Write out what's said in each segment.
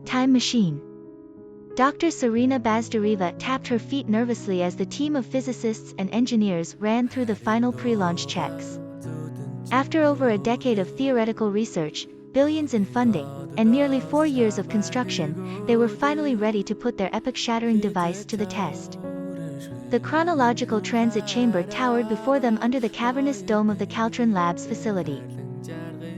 time machine. Dr. Serena Bazdareva tapped her feet nervously as the team of physicists and engineers ran through the final pre-launch checks. After over a decade of theoretical research, billions in funding, and nearly 4 years of construction, they were finally ready to put their epoch-shattering device to the test. The chronological transit chamber towered before them under the cavernous dome of the Caltron Labs facility.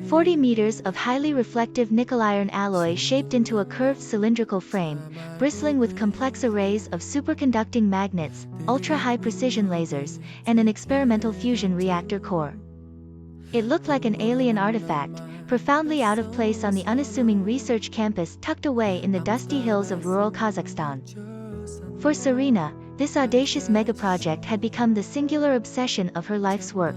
40 meters of highly reflective nickel-iron alloy shaped into a curved cylindrical frame, bristling with complex arrays of superconducting magnets, ultra-high precision lasers, and an experimental fusion reactor core. It looked like an alien artifact, profoundly out of place on the unassuming research campus tucked away in the dusty hills of rural Kazakhstan. For Serena, this audacious megaproject had become the singular obsession of her life's work.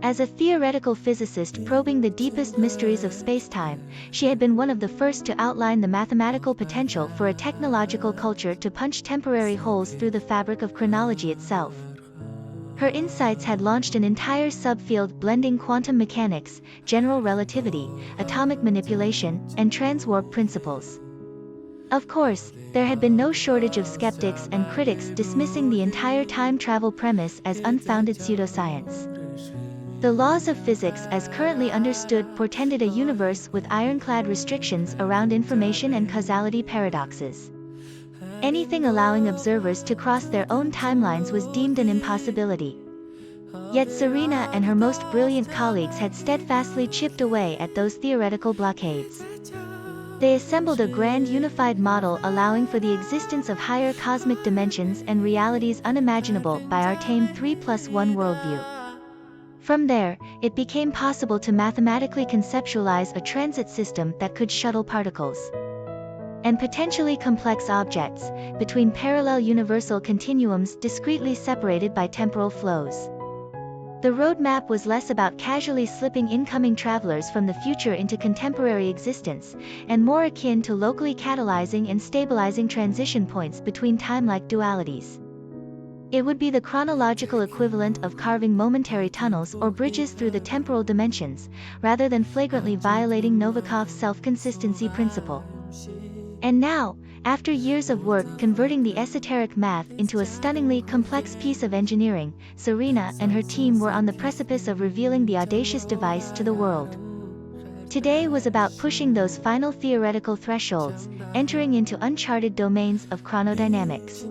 As a theoretical physicist probing the deepest mysteries of spacetime, she had been one of the first to outline the mathematical potential for a technological culture to punch temporary holes through the fabric of chronology itself. Her insights had launched an entire subfield blending quantum mechanics, general relativity, atomic manipulation, and transwarp principles. Of course, there had been no shortage of skeptics and critics dismissing the entire time travel premise as unfounded pseudoscience. The laws of physics as currently understood portended a universe with ironclad restrictions around information and causality paradoxes. Anything allowing observers to cross their own timelines was deemed an impossibility. Yet Serena and her most brilliant colleagues had steadfastly chipped away at those theoretical blockades. They assembled a grand unified model allowing for the existence of higher cosmic dimensions and realities unimaginable by our tame 3+1 worldview. From there, it became possible to mathematically conceptualize a transit system that could shuttle particles and potentially complex objects between parallel universal continuums discretely separated by temporal flows. The roadmap was less about casually slipping incoming travelers from the future into contemporary existence, and more akin to locally catalyzing and stabilizing transition points between time-like dualities. It would be the chronological equivalent of carving momentary tunnels or bridges through the temporal dimensions, rather than flagrantly violating Novikov's self-consistency principle. And now, after years of work converting the esoteric math into a stunningly complex piece of engineering, Serena and her team were on the precipice of revealing the audacious device to the world. Today was about pushing those final theoretical thresholds, entering into uncharted domains of chronodynamics.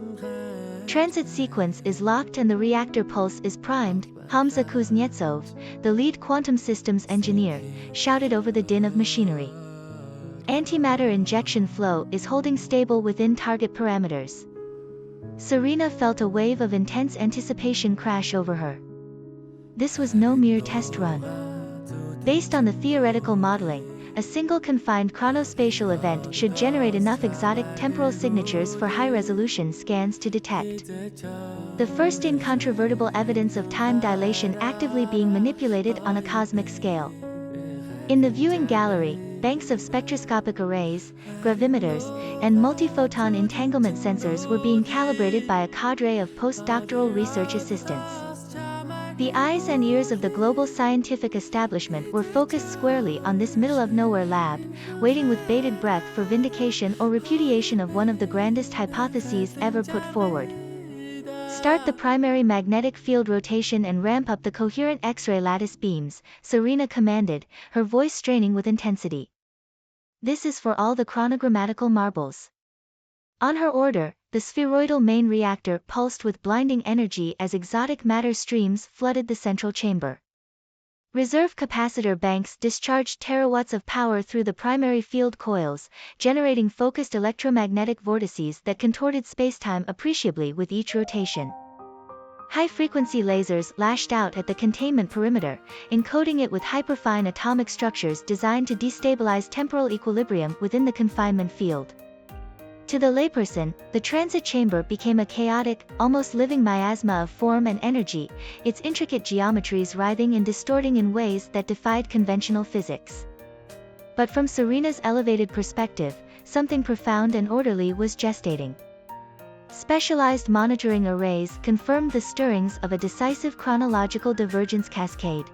Transit sequence is locked and the reactor pulse is primed, Hamza Kuznetsov, the lead quantum systems engineer, shouted over the din of machinery. Antimatter injection flow is holding stable within target parameters. Serena felt a wave of intense anticipation crash over her. This was no mere test run. Based on the theoretical modeling, a single confined chronospatial event should generate enough exotic temporal signatures for high-resolution scans to detect. The first incontrovertible evidence of time dilation actively being manipulated on a cosmic scale. In the viewing gallery, banks of spectroscopic arrays, gravimeters, and multiphoton entanglement sensors were being calibrated by a cadre of postdoctoral research assistants. The eyes and ears of the global scientific establishment were focused squarely on this middle-of-nowhere lab, waiting with bated breath for vindication or repudiation of one of the grandest hypotheses ever put forward. Start the primary magnetic field rotation and ramp up the coherent X-ray lattice beams, Serena commanded, her voice straining with intensity. This is for all the chronogrammatical marbles. On her order, the spheroidal main reactor pulsed with blinding energy as exotic matter streams flooded the central chamber. Reserve capacitor banks discharged terawatts of power through the primary field coils, generating focused electromagnetic vortices that contorted spacetime appreciably with each rotation. High-frequency lasers lashed out at the containment perimeter, encoding it with hyperfine atomic structures designed to destabilize temporal equilibrium within the confinement field. To the layperson, the transit chamber became a chaotic, almost living miasma of form and energy, its intricate geometries writhing and distorting in ways that defied conventional physics. But from Serena's elevated perspective, something profound and orderly was gestating. Specialized monitoring arrays confirmed the stirrings of a decisive chronological divergence cascade.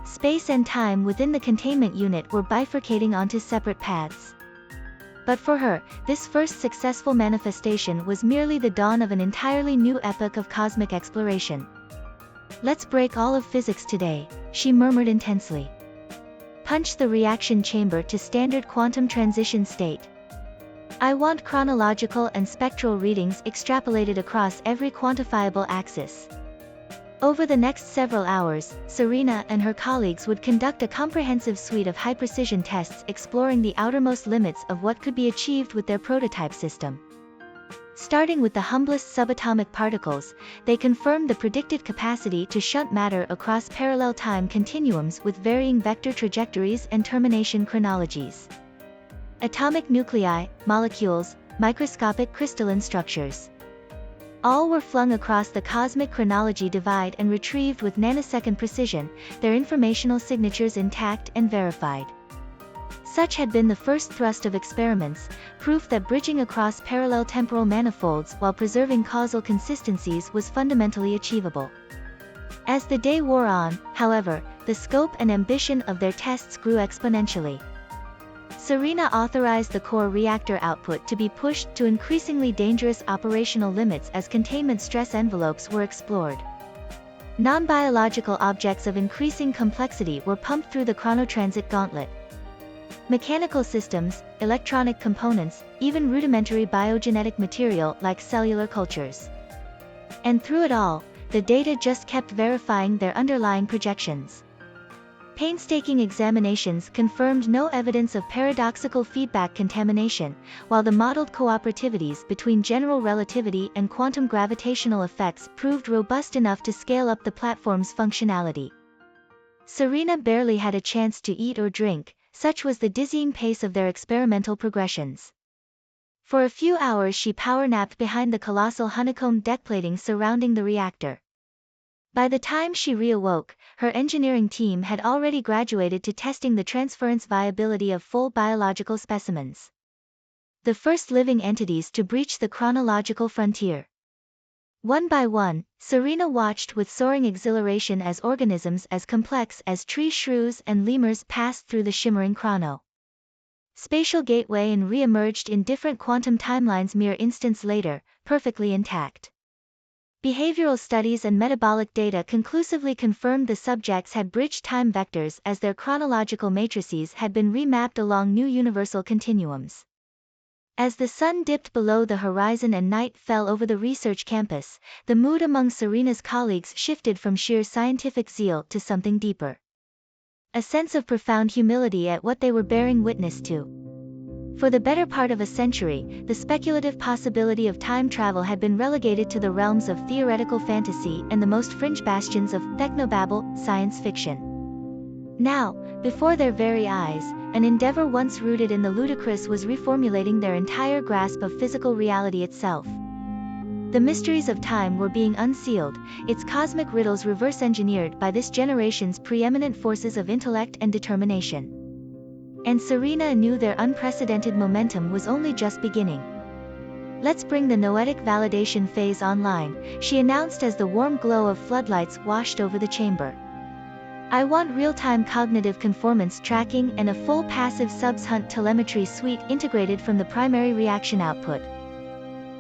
Space and time within the containment unit were bifurcating onto separate paths. But for her, this first successful manifestation was merely the dawn of an entirely new epoch of cosmic exploration. "Let's break all of physics today," she murmured intensely. "Punch the reaction chamber to standard quantum transition state. I want chronological and spectral readings extrapolated across every quantifiable axis." Over the next several hours, Serena and her colleagues would conduct a comprehensive suite of high-precision tests exploring the outermost limits of what could be achieved with their prototype system. Starting with the humblest subatomic particles, they confirmed the predicted capacity to shunt matter across parallel time continuums with varying vector trajectories and termination chronologies. Atomic nuclei, molecules, microscopic crystalline structures. All were flung across the cosmic chronology divide and retrieved with nanosecond precision, their informational signatures intact and verified. Such had been the first thrust of experiments, proof that bridging across parallel temporal manifolds while preserving causal consistencies was fundamentally achievable. As the day wore on, however, the scope and ambition of their tests grew exponentially. Serena authorized the core reactor output to be pushed to increasingly dangerous operational limits as containment stress envelopes were explored. Non-biological objects of increasing complexity were pumped through the chronotransit gauntlet. Mechanical systems, electronic components, even rudimentary biogenetic material like cellular cultures. And through it all, the data just kept verifying their underlying projections. Painstaking examinations confirmed no evidence of paradoxical feedback contamination, while the modeled cooperativities between general relativity and quantum gravitational effects proved robust enough to scale up the platform's functionality. Serena barely had a chance to eat or drink, such was the dizzying pace of their experimental progressions. For a few hours she power-napped behind the colossal honeycomb deckplating surrounding the reactor. By the time she reawoke, her engineering team had already graduated to testing the transference viability of full biological specimens. The first living entities to breach the chronological frontier. One by one, Serena watched with soaring exhilaration as organisms as complex as tree shrews and lemurs passed through the shimmering chrono spatial gateway and re-emerged in different quantum timelines mere instants later, perfectly intact. Behavioral studies and metabolic data conclusively confirmed the subjects had bridged time vectors as their chronological matrices had been remapped along new universal continuums. As the sun dipped below the horizon and night fell over the research campus, the mood among Serena's colleagues shifted from sheer scientific zeal to something deeper. A sense of profound humility at what they were bearing witness to. For the better part of a century, the speculative possibility of time travel had been relegated to the realms of theoretical fantasy and the most fringe bastions of technobabble, science fiction. Now, before their very eyes, an endeavor once rooted in the ludicrous was reformulating their entire grasp of physical reality itself. The mysteries of time were being unsealed, its cosmic riddles reverse-engineered by this generation's preeminent forces of intellect and determination. And Serena knew their unprecedented momentum was only just beginning. "Let's bring the noetic validation phase online," she announced as the warm glow of floodlights washed over the chamber. "I want real-time cognitive conformance tracking and a full passive subs-hunt telemetry suite integrated from the primary reaction output.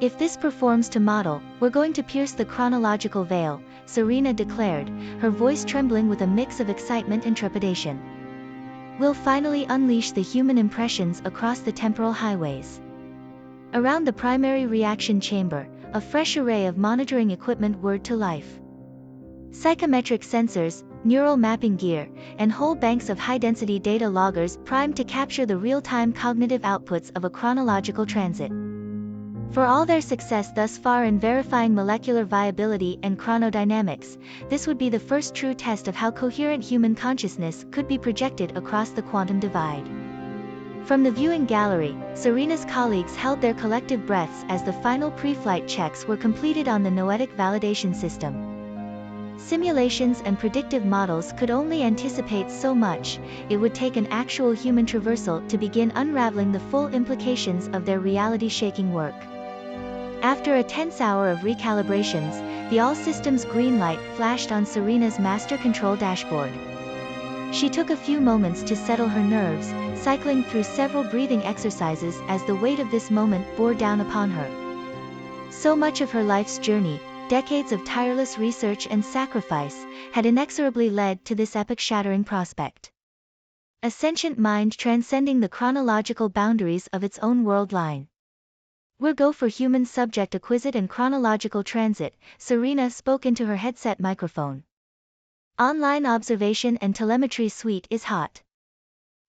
If this performs to model, we're going to pierce the chronological veil," Serena declared, her voice trembling with a mix of excitement and trepidation. "We'll finally unleash the human impressions across the temporal highways." Around the primary reaction chamber, a fresh array of monitoring equipment whirred to life. Psychometric sensors, neural mapping gear, and whole banks of high-density data loggers primed to capture the real-time cognitive outputs of a chronological transit. For all their success thus far in verifying molecular viability and chronodynamics, this would be the first true test of how coherent human consciousness could be projected across the quantum divide. From the viewing gallery, Serena's colleagues held their collective breaths as the final pre-flight checks were completed on the noetic validation system. Simulations and predictive models could only anticipate so much. It would take an actual human traversal to begin unraveling the full implications of their reality-shaking work. After a tense hour of recalibrations, the all-systems green light flashed on Serena's master control dashboard. She took a few moments to settle her nerves, cycling through several breathing exercises as the weight of this moment bore down upon her. So much of her life's journey, decades of tireless research and sacrifice, had inexorably led to this epoch-shattering prospect. A sentient mind transcending the chronological boundaries of its own world line. We'll go for human subject acquisite and chronological transit, Serena spoke into her headset microphone. Online observation and telemetry suite is hot.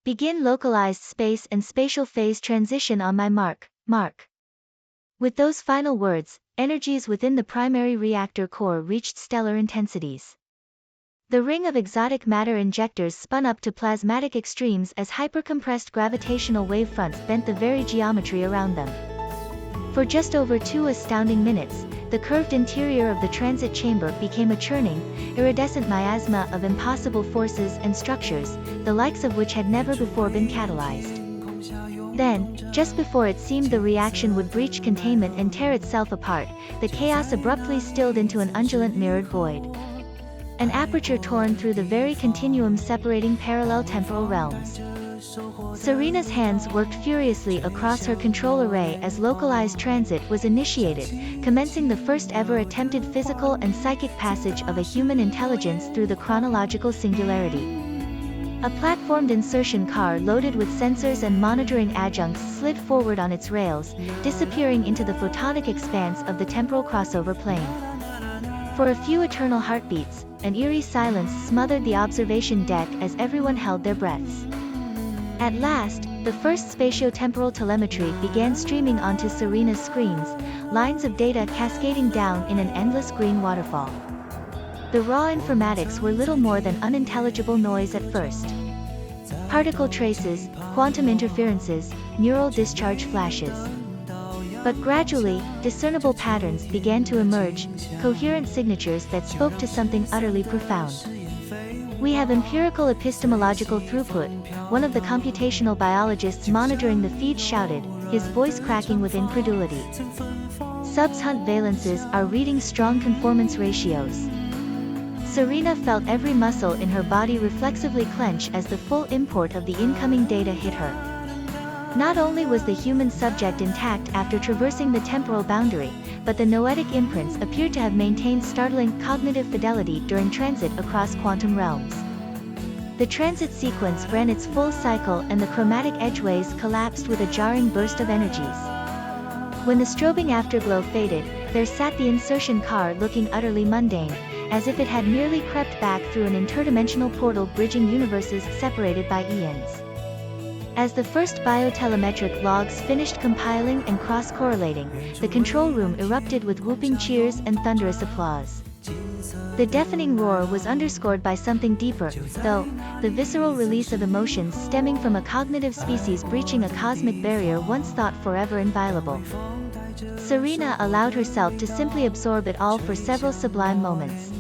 Begin localized space and spatial phase transition on my mark. With those final words, energies within the primary reactor core reached stellar intensities. The ring of exotic matter injectors spun up to plasmatic extremes as hypercompressed gravitational wavefronts bent the very geometry around them. For just over 2 astounding minutes, the curved interior of the transit chamber became a churning, iridescent miasma of impossible forces and structures, the likes of which had never before been catalyzed. Then, just before it seemed the reaction would breach containment and tear itself apart, the chaos abruptly stilled into an undulant mirrored void. An aperture torn through the very continuum separating parallel temporal realms. Serena's hands worked furiously across her control array as localized transit was initiated, commencing the first ever attempted physical and psychic passage of a human intelligence through the chronological singularity. A platformed insertion car loaded with sensors and monitoring adjuncts slid forward on its rails, disappearing into the photonic expanse of the temporal crossover plane. For a few eternal heartbeats, an eerie silence smothered the observation deck as everyone held their breaths. At last, the first spatio-temporal telemetry began streaming onto Serena's screens, lines of data cascading down in an endless green waterfall. The raw informatics were little more than unintelligible noise at first. Particle traces, quantum interferences, neural discharge flashes. But gradually, discernible patterns began to emerge, coherent signatures that spoke to something utterly profound. We have empirical epistemological throughput, one of the computational biologists monitoring the feed shouted, his voice cracking with incredulity. Subs-Hunt valences are reading strong conformance ratios. Serena felt every muscle in her body reflexively clench as the full import of the incoming data hit her. Not only was the human subject intact after traversing the temporal boundary, but the noetic imprints appeared to have maintained startling cognitive fidelity during transit across quantum realms. The transit sequence ran its full cycle and the chromatic edgeways collapsed with a jarring burst of energies. When the strobing afterglow faded, there sat the insertion car looking utterly mundane, as if it had merely crept back through an interdimensional portal bridging universes separated by eons. As the first biotelemetric logs finished compiling and cross-correlating, the control room erupted with whooping cheers and thunderous applause. The deafening roar was underscored by something deeper, though, the visceral release of emotions stemming from a cognitive species breaching a cosmic barrier once thought forever inviolable. Serena allowed herself to simply absorb it all for several sublime moments.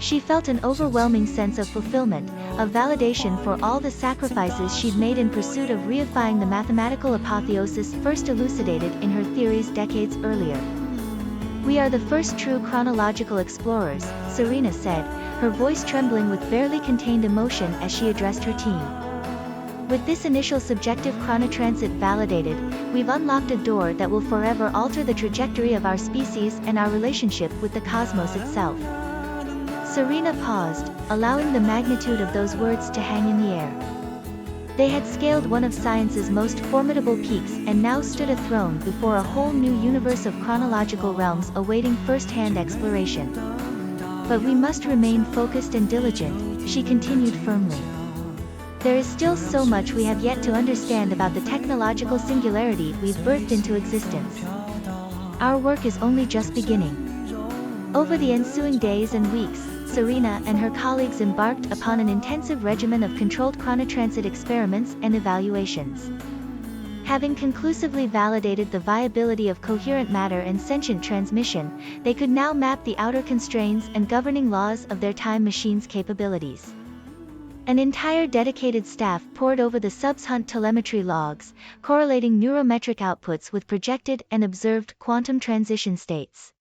She felt an overwhelming sense of fulfillment, of validation for all the sacrifices she'd made in pursuit of reifying the mathematical apotheosis first elucidated in her theories decades earlier. "We are the first true chronological explorers," Serena said, her voice trembling with barely contained emotion as she addressed her team. "With this initial subjective chronotransit validated, we've unlocked a door that will forever alter the trajectory of our species and our relationship with the cosmos itself." Serena paused, allowing the magnitude of those words to hang in the air. They had scaled one of science's most formidable peaks and now stood a throne before a whole new universe of chronological realms awaiting first-hand exploration. "But we must remain focused and diligent," she continued firmly. "There is still so much we have yet to understand about the technological singularity we've birthed into existence. Our work is only just beginning." Over the ensuing days and weeks, Serena and her colleagues embarked upon an intensive regimen of controlled chronotransit experiments and evaluations. Having conclusively validated the viability of coherent matter and sentient transmission, they could now map the outer constraints and governing laws of their time machine's capabilities. An entire dedicated staff pored over the Subs-Hunt telemetry logs, correlating neurometric outputs with projected and observed quantum transition states.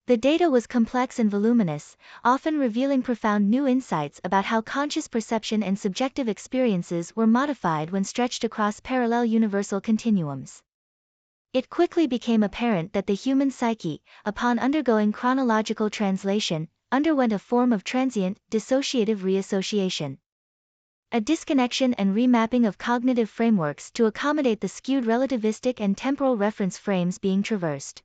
The data was complex and voluminous, often revealing profound new insights about how conscious perception and subjective experiences were modified when stretched across parallel universal continuums. It quickly became apparent that the human psyche, upon undergoing chronological translation, underwent a form of transient, dissociative reassociation. A disconnection and remapping of cognitive frameworks to accommodate the skewed relativistic and temporal reference frames being traversed.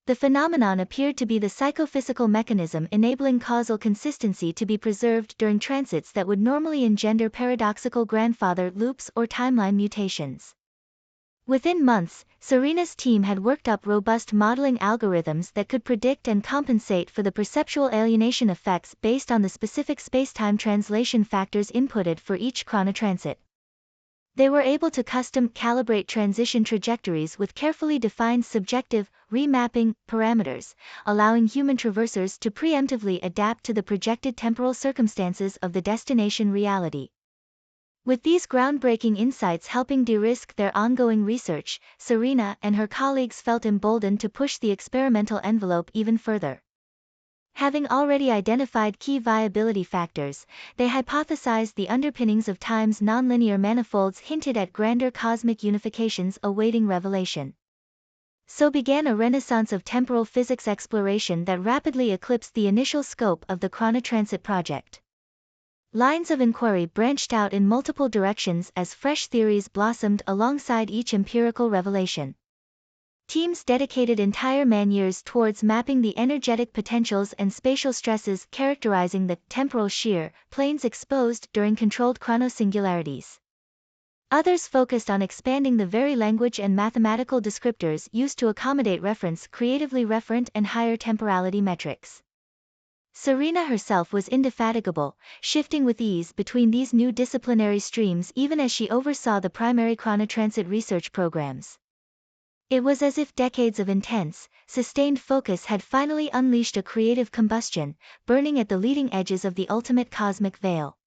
The phenomenon appeared to be the psychophysical mechanism enabling causal consistency to be preserved during transits that would normally engender paradoxical grandfather loops or timeline mutations. Within months, Serena's team had worked up robust modeling algorithms that could predict and compensate for the perceptual alienation effects based on the specific spacetime translation factors inputted for each chronotransit. They were able to custom calibrate transition trajectories with carefully defined subjective remapping parameters, allowing human traversers to preemptively adapt to the projected temporal circumstances of the destination reality. With these groundbreaking insights helping de-risk their ongoing research, Serena and her colleagues felt emboldened to push the experimental envelope even further. Having already identified key viability factors, they hypothesized the underpinnings of time's nonlinear manifolds hinted at grander cosmic unifications awaiting revelation. So began a renaissance of temporal physics exploration that rapidly eclipsed the initial scope of the chronotransit project. Lines of inquiry branched out in multiple directions as fresh theories blossomed alongside each empirical revelation. Teams dedicated entire man-years towards mapping the energetic potentials and spatial stresses characterizing the temporal shear planes exposed during controlled chronosingularities. Others focused on expanding the very language and mathematical descriptors used to accommodate reference creatively referent and higher temporality metrics. Serena herself was indefatigable, shifting with ease between these new disciplinary streams even as she oversaw the primary chronotransit research programs. It was as if decades of intense, sustained focus had finally unleashed a creative combustion, burning at the leading edges of the ultimate cosmic veil.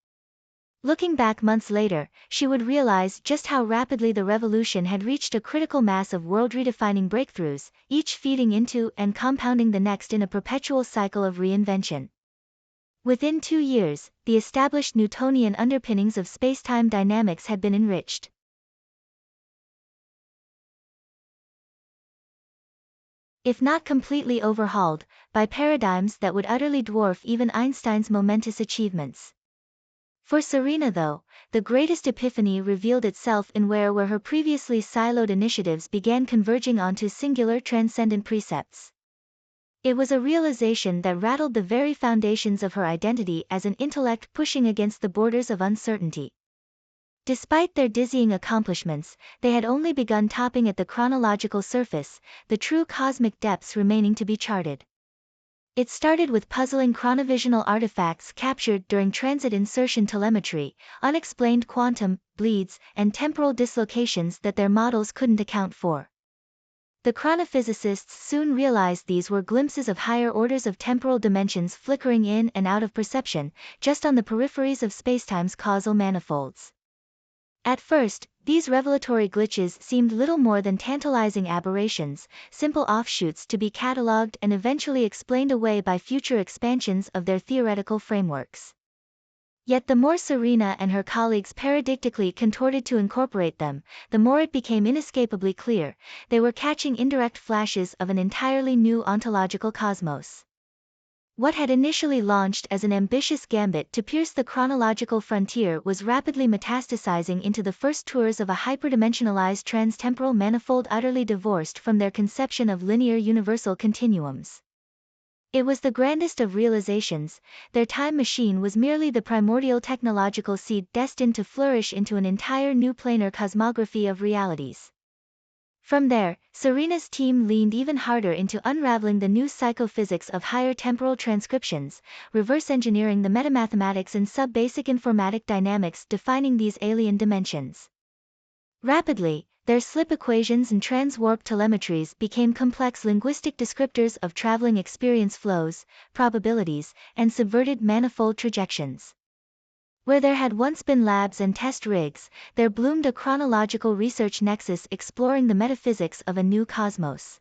Looking back months later, she would realize just how rapidly the revolution had reached a critical mass of world-redefining breakthroughs, each feeding into and compounding the next in a perpetual cycle of reinvention. Within 2 years, the established Newtonian underpinnings of spacetime dynamics had been enriched. If not completely overhauled, by paradigms that would utterly dwarf even Einstein's momentous achievements. For Serena though, the greatest epiphany revealed itself in where her previously siloed initiatives began converging onto singular transcendent precepts. It was a realization that rattled the very foundations of her identity as an intellect pushing against the borders of uncertainty. Despite their dizzying accomplishments, they had only begun topping at the chronological surface, the true cosmic depths remaining to be charted. It started with puzzling chronovisional artifacts captured during transit insertion telemetry, unexplained quantum bleeds, and temporal dislocations that their models couldn't account for. The chronophysicists soon realized these were glimpses of higher orders of temporal dimensions flickering in and out of perception, just on the peripheries of spacetime's causal manifolds. At first, these revelatory glitches seemed little more than tantalizing aberrations, simple offshoots to be catalogued and eventually explained away by future expansions of their theoretical frameworks. Yet the more Serena and her colleagues paradigmatically contorted to incorporate them, the more it became inescapably clear, they were catching indirect flashes of an entirely new ontological cosmos. What had initially launched as an ambitious gambit to pierce the chronological frontier was rapidly metastasizing into the first tours of a hyperdimensionalized transtemporal manifold utterly divorced from their conception of linear universal continuums. It was the grandest of realizations, their time machine was merely the primordial technological seed destined to flourish into an entire new planar cosmography of realities. From there, Serena's team leaned even harder into unraveling the new psychophysics of higher temporal transcriptions, reverse engineering the metamathematics and sub-basic informatic dynamics defining these alien dimensions. Rapidly, their slip equations and trans-warp telemetries became complex linguistic descriptors of traveling experience flows, probabilities, and subverted manifold trajections. Where there had once been labs and test rigs, there bloomed a chronological research nexus exploring the metaphysics of a new cosmos.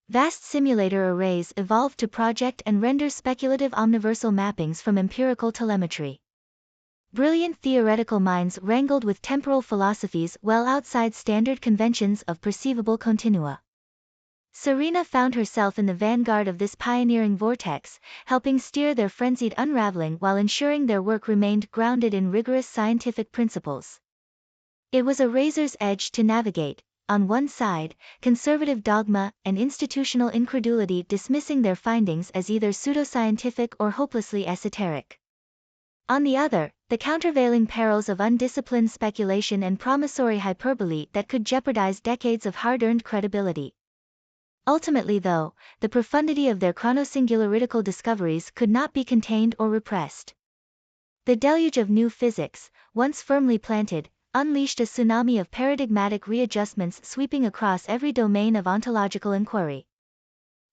Vast simulator arrays evolved to project and render speculative omniversal mappings from empirical telemetry. Brilliant theoretical minds wrangled with temporal philosophies well outside standard conventions of perceivable continua. Serena found herself in the vanguard of this pioneering vortex, helping steer their frenzied unraveling while ensuring their work remained grounded in rigorous scientific principles. It was a razor's edge to navigate. On one side, conservative dogma and institutional incredulity dismissing their findings as either pseudoscientific or hopelessly esoteric. On the other, the countervailing perils of undisciplined speculation and promissory hyperbole that could jeopardize decades of hard-earned credibility. Ultimately though, the profundity of their chronosingularical discoveries could not be contained or repressed. The deluge of new physics, once firmly planted, unleashed a tsunami of paradigmatic readjustments sweeping across every domain of ontological inquiry.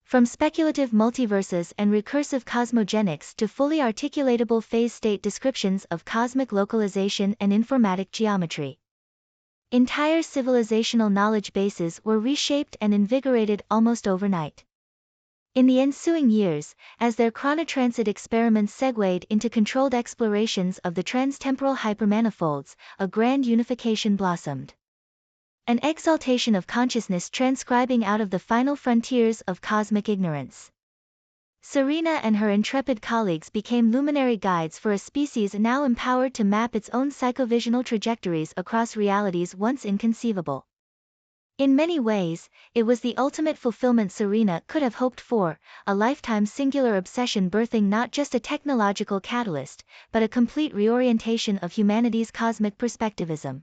From speculative multiverses and recursive cosmogenics to fully articulatable phase-state descriptions of cosmic localization and informatic geometry. Entire civilizational knowledge bases were reshaped and invigorated almost overnight. In the ensuing years, as their chronotransit experiments segued into controlled explorations of the transtemporal hypermanifolds, a grand unification blossomed. An exaltation of consciousness transcribing out of the final frontiers of cosmic ignorance. Serena and her intrepid colleagues became luminary guides for a species now empowered to map its own psychovisional trajectories across realities once inconceivable. In many ways, it was the ultimate fulfillment Serena could have hoped for, a lifetime singular obsession birthing not just a technological catalyst, but a complete reorientation of humanity's cosmic perspectivism.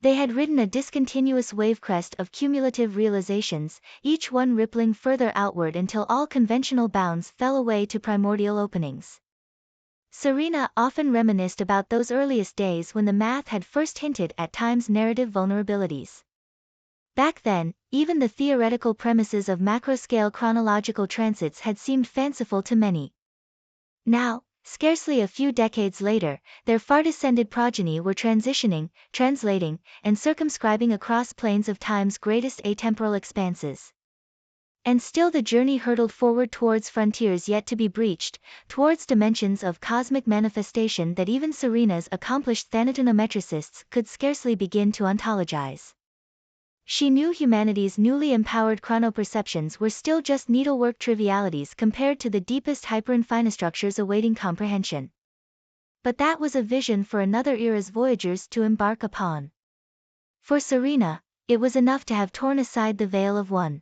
They had ridden a discontinuous wavecrest of cumulative realizations, each one rippling further outward until all conventional bounds fell away to primordial openings. Serena often reminisced about those earliest days when the math had first hinted at time's narrative vulnerabilities. Back then, even the theoretical premises of macroscale chronological transits had seemed fanciful to many. Now, scarcely a few decades later, their far-descended progeny were transitioning, translating, and circumscribing across planes of time's greatest atemporal expanses. And still the journey hurtled forward towards frontiers yet to be breached, towards dimensions of cosmic manifestation that even Serena's accomplished thanatonometricists could scarcely begin to ontologize. She knew humanity's newly empowered chronoperceptions were still just needlework trivialities compared to the deepest hyperinfinostructures awaiting comprehension. But that was a vision for another era's voyagers to embark upon. For Serena, it was enough to have torn aside the veil of one.